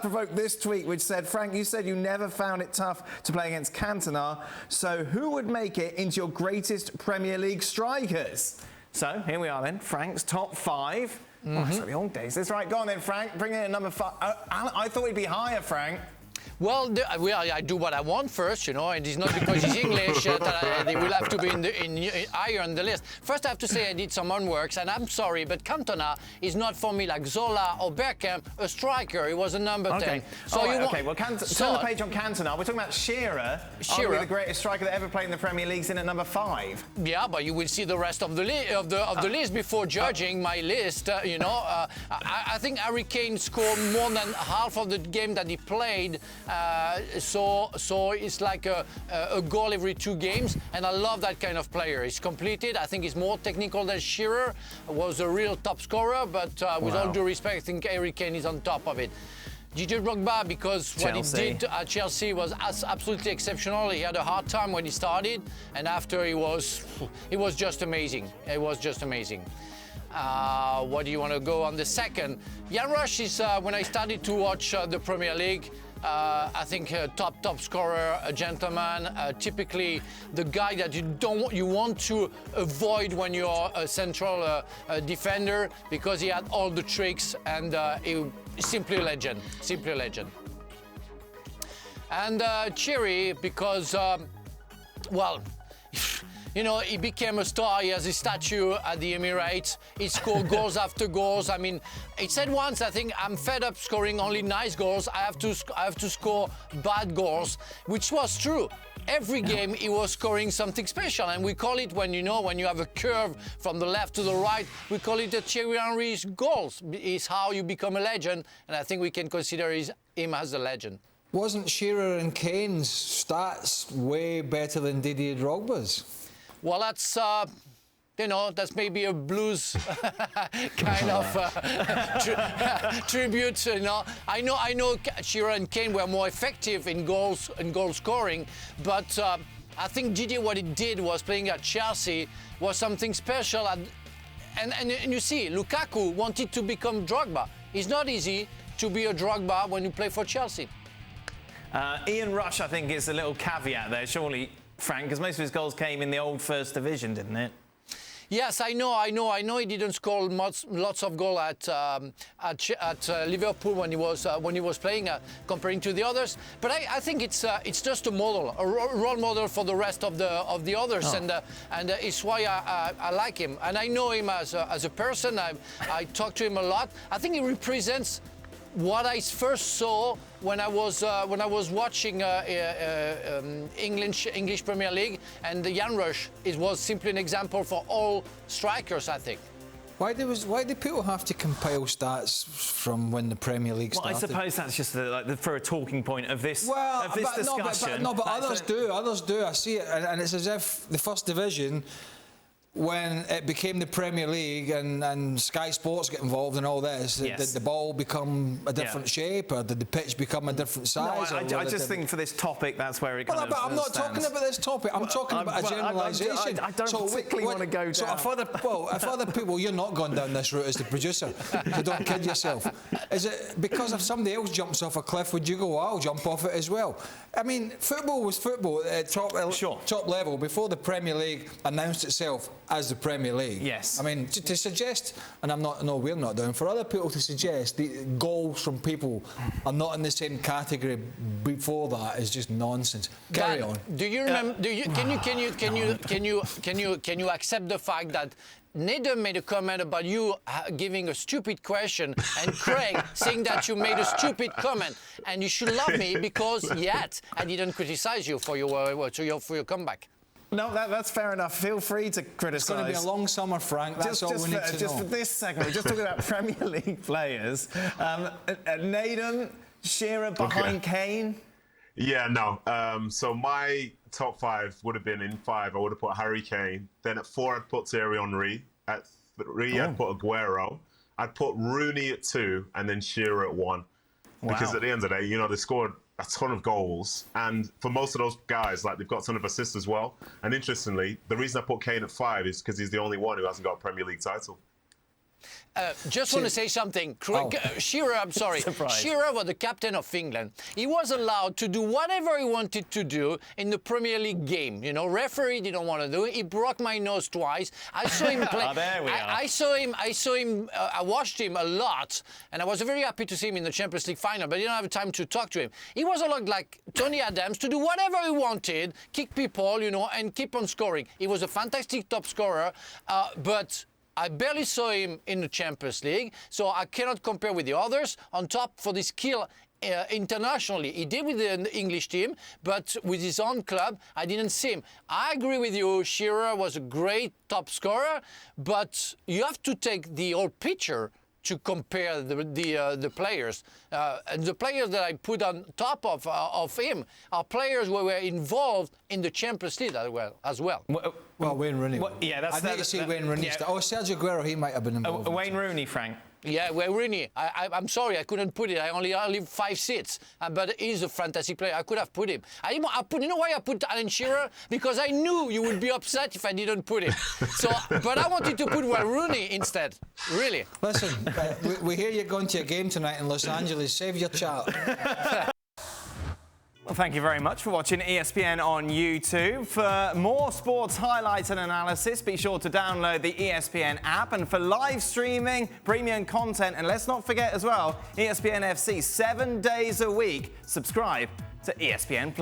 that provoked this tweet, which said, Frank, you said you never found it tough to play against Cantona, so who would make it into your greatest Premier League strikers? So here we are then, Frank's top 5. Oh, it's like the old days. That's right, go on then, Frank, bring in at number 5. I thought he'd be higher, Frank. Well, I do what I want first, you know, and it's not because he's English that they will have to be higher on the list. First, I have to say I did some homework, and I'm sorry, but Cantona is not for me like Zola or Bergkamp, a striker. He was a number 10. So okay, well, turn the page on Cantona. We're talking about Shearer. Arguably the greatest striker that ever played in the Premier League, in at number 5. Yeah, but you will see the rest of the list before judging my list. You know, I think Harry Kane scored more than half of the game that he played. So it's like a goal every 2 games, and I love that kind of player. He's completed. I think he's more technical than Shearer. Was a real top scorer, but with all due respect, I think Harry Kane is on top of it. Didier Drogba, because what he did at Chelsea was absolutely exceptional. He had a hard time when he started, and after it was just amazing. It was just amazing. What do you want to go on the second? Jan Rush is, when I started to watch the Premier League, I think top scorer, a gentleman, typically the guy that you want to avoid when you're a central defender, because he had all the tricks, and simply a legend, simply a legend. And Thierry, because well, you know, he became a star. He has a statue at the Emirates. He scored goals after goals. I mean, he said once, I think, I'm fed up scoring only nice goals. I have to score bad goals, which was true. Every game he was scoring something special, and we call it, when you have a curve from the left to the right, we call it the Thierry Henry's goals. It's how you become a legend, and I think we can consider him as a legend. Wasn't Shearer and Kane's stats way better than Didier Drogba's? Well, that's, you know, that's maybe a blues kind of tribute, you know. I know Shearer and Kane were more effective in goal scoring, but I think Didier, what he did was playing at Chelsea was something special. And you see, Lukaku wanted to become Drogba. It's not easy to be a Drogba when you play for Chelsea. Ian Rush, I think, is a little caveat there, surely, Frank, because most of his goals came in the old First Division, didn't it? Yes, I know. He didn't score lots of goals at Liverpool when he was playing, comparing to the others. But I think it's just a model, a role model for the rest of the others, and it's why I like him. And I know him as a person. I talk to him a lot. I think he represents what I first saw when I was watching English Premier League, and Jan Rush, it was simply an example for all strikers, I think. Why do people have to compile stats from when the Premier League started? Well, I suppose that's just for a talking point of this discussion. But others do. I see it, and it's as if the First Division, when it became the Premier League and Sky Sports get involved and all this, did the ball become a different shape, or did the pitch become a different size? No, I just think for this topic, that's where it kind of I'm not talking about this topic. I'm talking about a generalisation. I don't particularly want to go down. So if other people, you're not going down this route as the producer, so don't kid yourself. Is it because if somebody else jumps off a cliff, would you go, well, I'll jump off it as well? I mean, football was football at top level before the Premier League announced itself as the Premier League. Yes. I mean, to suggest, and we're not doing, for other people to suggest the goals from people are not in the same category before that is just nonsense. Carry on. Do you remember? Can you accept the fact that Nader made a comment about you giving a stupid question, and Craig saying that you made a stupid comment, and you should love me because yet I didn't criticize you for your comeback. No, that's fair enough. Feel free to criticise. It's going to be a long summer, Frank. That's all we need to know. Just for this segment, we're just talking about Premier League players. Naden, Shearer behind Kane? Yeah, no. So my top 5 would have been in 5. I would have put Harry Kane. Then at 4, I'd put Thierry Henry. At 3, I'd put Aguero. I'd put Rooney at 2, and then Shearer at 1. Because at the end of the day, you know, they scored a ton of goals, and for most of those guys, like, they've got a ton of assists as well. And interestingly, the reason I put Kane at 5 is because he's the only one who hasn't got a Premier League title. Just want to say something. Shearer, I'm sorry. Surprise. Shearer was the captain of England. He was allowed to do whatever he wanted to do in the Premier League game. You know, referee didn't want to do it. He broke my nose twice. I saw him play. There we are. I saw him. I watched him a lot, and I was very happy to see him in the Champions League final. But I didn't have time to talk to him. He was allowed, like Tony Adams, to do whatever he wanted, kick people, you know, and keep on scoring. He was a fantastic top scorer, but I barely saw him in the Champions League, so I cannot compare with the others. On top, for the skill internationally, he did with the English team, but with his own club, I didn't see him. I agree with you, Shearer was a great top scorer, but you have to take the whole picture to compare the players. And the players that I put on top of him are players who were involved in the Champions League as well. Well, Wayne Rooney. Yeah, that's I need to see Wayne Rooney. yeah. Oh, Sergio Aguero, he might have been involved. Wayne Rooney, Frank. Yeah, well, Rooney, I'm sorry I couldn't put it. I only 5 seats, but he's a fantastic player. I could have put him. You know why I put Alan Shearer? Because I knew you would be upset if I didn't put him. So, but I wanted to put Rooney instead. Really. Listen, we hear you're going to a game tonight in Los Angeles. Save your chat. Well, thank you very much for watching ESPN on YouTube. For more sports highlights and analysis, be sure to download the ESPN app. And for live streaming, premium content, and let's not forget as well, ESPN FC 7 days a week. Subscribe to ESPN+.